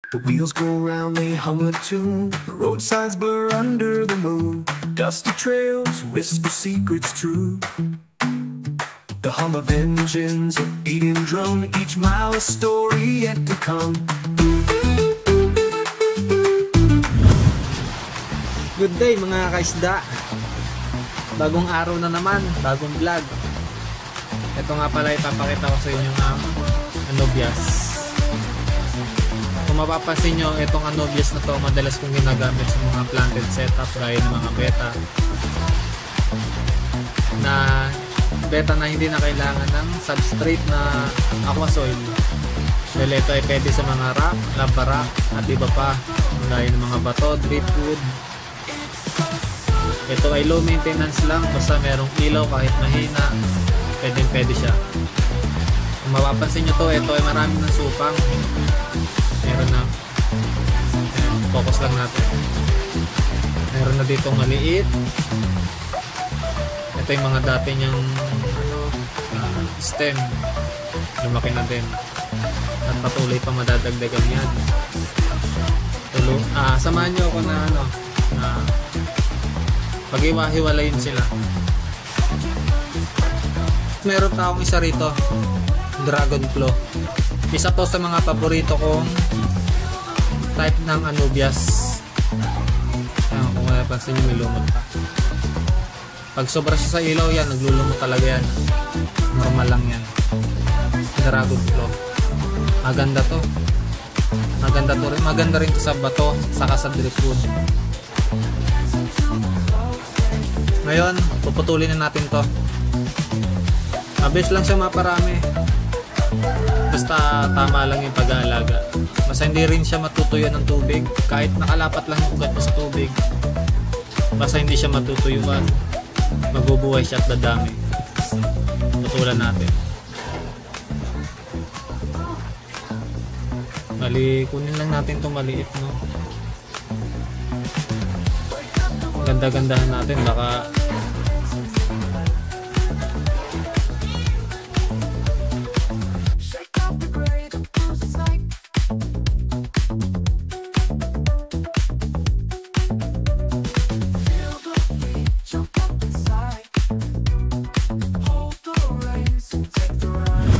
The wheels go round, they hum a tune. The road signs blur under the moon. Dusty trails whisper secrets true. The hum of engines, a beating drum. Each mile a story yet to come. Good day mga kaisda. Bagong araw na naman, bagong vlog. Ito nga pala ipapakita ko sa inyo ang Anubias. Kung mapapansin nyo, itong Anubias na to madalas kong ginagamit sa mga planted setup gaya ng mga beta na hindi na kailangan ng substrate na aqua soil. Dahil ito ay pwede sa mga rock, lava rock at iba pa gaya ng mga bato, driftwood. Ito ay low maintenance lang, basta merong ilaw kahit mahina, pwede siya. Kung mapapansin nyo to, ito ay marami ng supang. Meron na, focus lang natin. Meron na ditong maliit. Ito yung mga dati niyang stem, lumaki na din. At patuloy pa madadagdagan yan. Samahan nyo ako na pag-iwa-hiwalayin sila. Meron pa akong isa rito, Dragon Claw. Isa to sa mga paborito kong type ng Anubias. Ayan, kung mapapansin nyo, may lumot pa. Pag sobra siya sa ilaw yan, naglulumot talaga yan. Normal lang yan. Dragon Claw. Maganda to. Maganda rin to sa bato, saka sa driftwood. Ngayon, puputulin na natin to. Mabilis lang siya maparami. Basta tama lang yung pag-aalaga. Basta hindi rin siya matutuyuan ng tubig. Kahit nakalapat lang yung ugat mo sa tubig, basta hindi siya matutuyuan, magbubuhay siya at dadami. Putulan natin. Kunin lang natin itong maliit, no? Ganda-gandahan natin, baka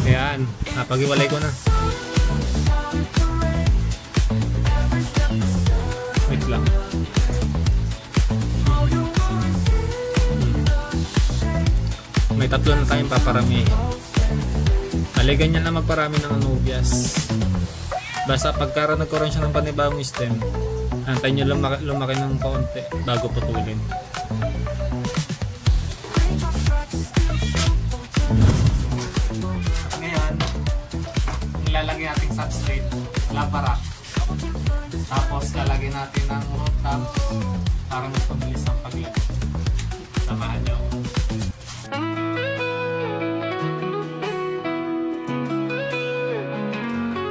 ayan, napag-iwalay ko na. Wait lang. May tatlo na tayong paparamihin. Ganyan na magparami ng Anubias. Basta pagka nagkaroon siya ng panibagong stem, antayin nyo lumaki ng kaunti bago putulin. Ngayon, ilalagay natin substrate, lava rock. Tapos lalagay natin ng root tops para mas pabilis ang paglago. Samahan nyo.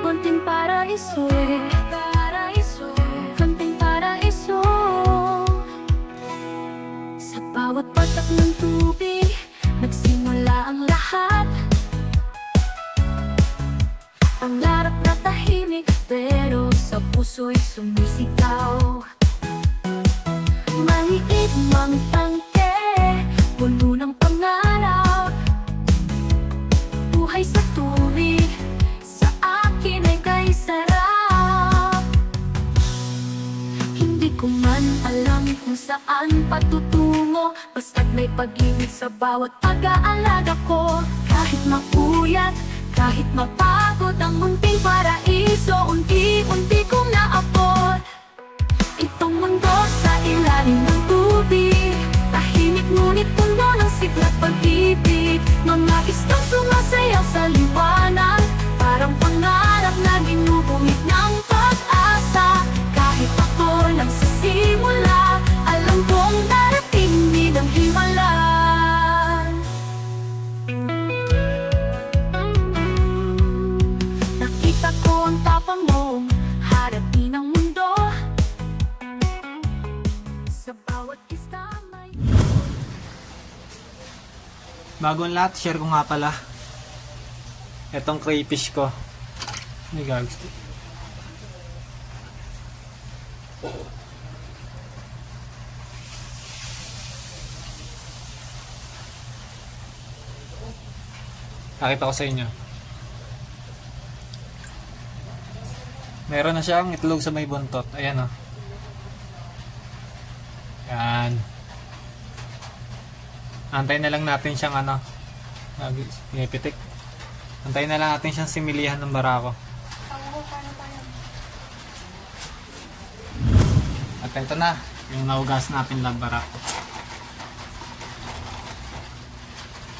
Konting paraiso, konting paraiso. Sa bawat patak ng tubig, nagsimula ang lahat. Ang larap na tahimik, pero sa puso'y sumisigaw. Maliit mang tangke, puno ng pangarap. Buhay sa tubig, sa akin ay kay sarap. Hindi ko man alam kung saan patutungo, basta't may pag-ibig sa bawat pag-aalaga ko. Kahit mapuyat, kahit mapagod ang munting paraiso, unti-unti kong naabot. Itong mundo sa ilalim ng tubig, tahimik ngunit puno ng sigla't pag-ibig. Mga isdang sumasayaw sa liwanag, parang pangarap na binubuhit ng pag-asa. Kahit ako lang sa simula, alam kong darating din ang himala. Nakita ko ang tapang mong harapin ang mundo. Sa bawat isda may... Bago ang lahat, share ko nga pala etong crayfish ko. May gags. Nakita ko sa inyo. Meron na siyang itlog sa may buntot. Ayan o. Yan. Antayin na lang natin siyang pinipitik. Antayin na lang natin siyang similihan ng barako. At ito na, yung naugas natin lang barako.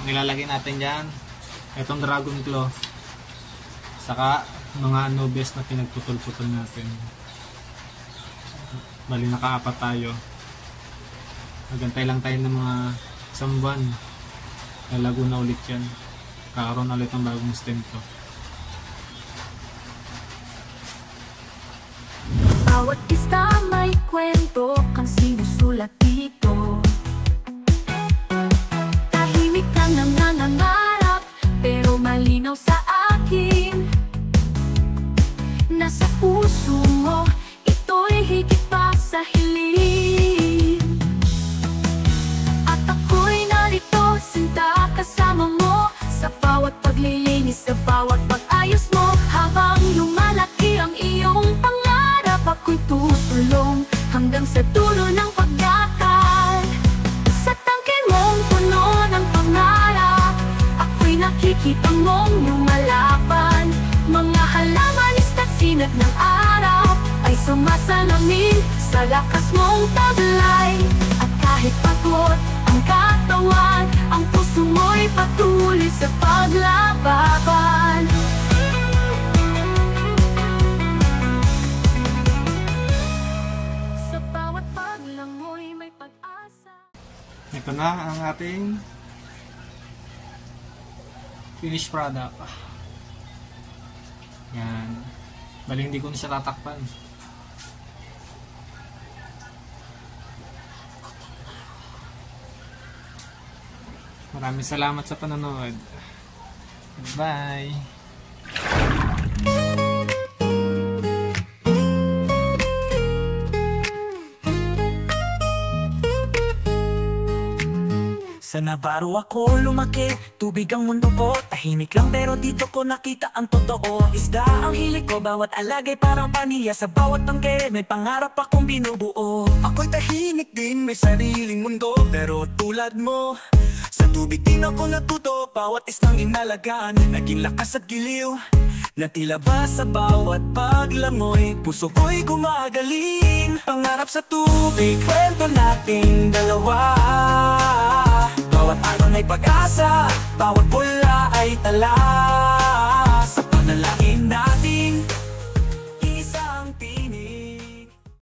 Nilalagay natin dyan itong dragon claw, saka mga anubias na pinagputol-putol natin. Bali nakaapat tayo. Magantay lang tayo ng mga isang buwan. Lalago na ulit yan. Kakaroon ulit ng bagong stem to. Bawat isa may kwento kang sinusulat dito. Tahimik kang nangangarap, pero malinaw sa akin. Nasa puso mo, ito'y higit pa sa hiling. At ako'y narito, sinta kasama mo, sa bawat paglilinis, sa bawat pag-ayos mo. Habang lumalaki ang iyong pangarap, ako'y tutulong hanggang sa dulo ng pagdakal. Sa tangke mong puno ng pangarap, ako'y nakikita mong lumalaban. Mga halaman, ista't sinag ng araw ay sumasalamin sa lakas mong taglay. At kahit pagod ang katawan, ang puso mo'y patuloy sa paglaban. Sa bawat paglangoy may pag-asa. Ito na ang ating finished product. Yan. Bali hindi ko na siya tatakpan. Maraming salamat sa panonood. Bye! Sa Navarro ako lumaki, tubig ang mundo ko. Tahimik lang pero dito ko nakita ang totoo. Isda ang hilig ko, bawat alagay parang paniya. Sa bawat tangke may pangarap akong binubuo. Ako'y tahimik din, may sariling mundo. Pero tulad mo, sa tubig din ako natuto. Bawat isang inalagaan, naging lakas at giliw. Natila ba sa bawat paglangoy, puso ko'y gumagaling. Pangarap sa tubig, kwento nating dalawa. Bawat alon ay pag-asa, bawat bula ay tala. Sa panalangin